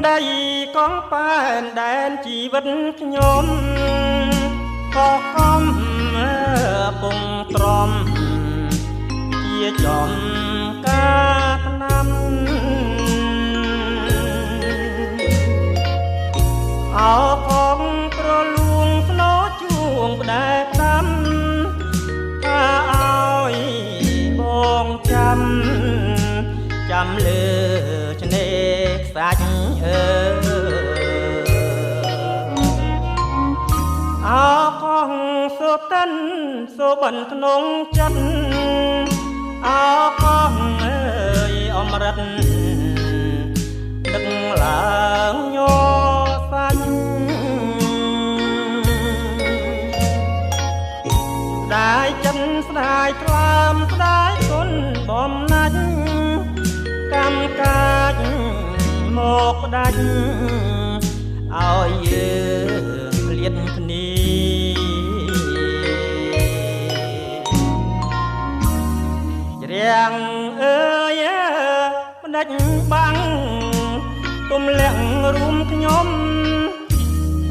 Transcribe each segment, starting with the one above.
ដីកងប៉ែនដែនជីវិតខ្ញុំក៏កំពងទ្រាំជាចំការឆ្នាំអោផងប្រលួងស្នោជួងផ្ដែតាមថាឲ្យបងចាំលើឆ្នេរខ្សាច់អោកងសូតិនសូបិនក្នុងចិត្តអោកងអើយអមរិតដឹកឡើងញ័រសាច់ស្ដាយចិនស្ដាយថ្លើមស្ដាយគុណបំណាច់កម្មកាចមកផ្ដាច់ឲ្យយើងឃ្លាតគ្នាច្រៀងអើយផ្ដាច់បាំងទុំលាក់រួមខ្ញុំ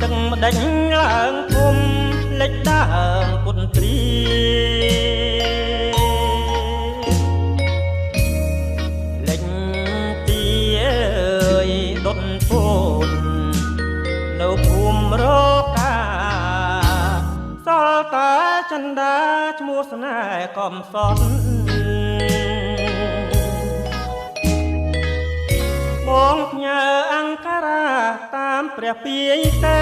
ទឹកម្ដេចឡើងភូមិលេចដើមពុនទ្រីលេចទីអើយដុតពូននៅភូមិរកាសល់តែចិន្តាឈ្មោះស្នេហ៍កំសត់បងផ្ញើអង្គរាតាមព្រះពាយទៅ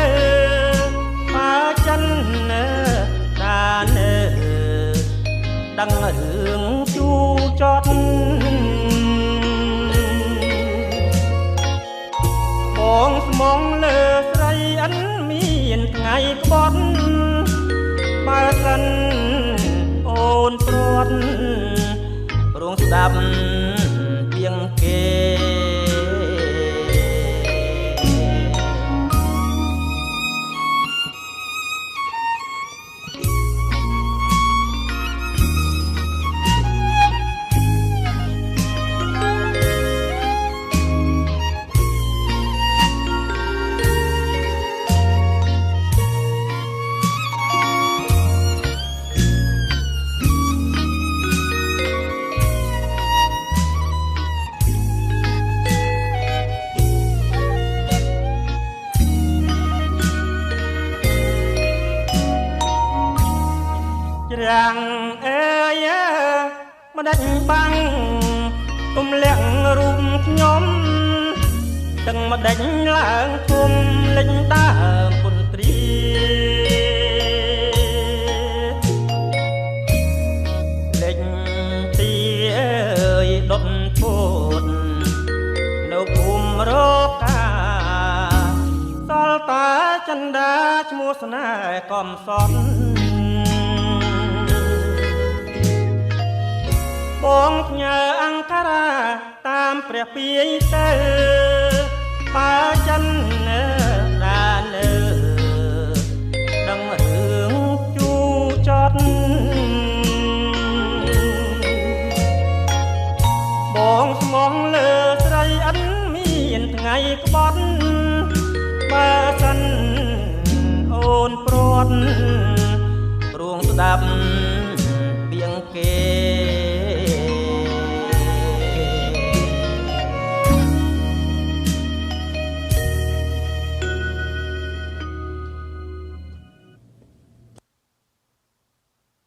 បើចិនដានដឹងរឿងជូចត់បងស្មងលើស្រីអិនមានថ្ងៃក្បត់បើសិនអូនព្រាត់រងស្ដាប់ពីងគេរាំងអើយម្ដេចបាំងទុំលាក់រូបខ្ញុំទាំងម្ដេចឡើងធំលេចដើមពុនទ្រីលេចទីអើយដុតពូននៅភូមិរកាសល់តែចិន្តាឈ្មោះស្នេហ៍កំសត់បងផ្ញើអង្គរាតាមព្រះពាយទៅបើចិនដានដឹងរឿងជូចត់បងស្មងលើស្រីអិនមានថ្ងៃក្បត់បើសិនអូនព្រាត់រួងស្ដាប់ពីងគេ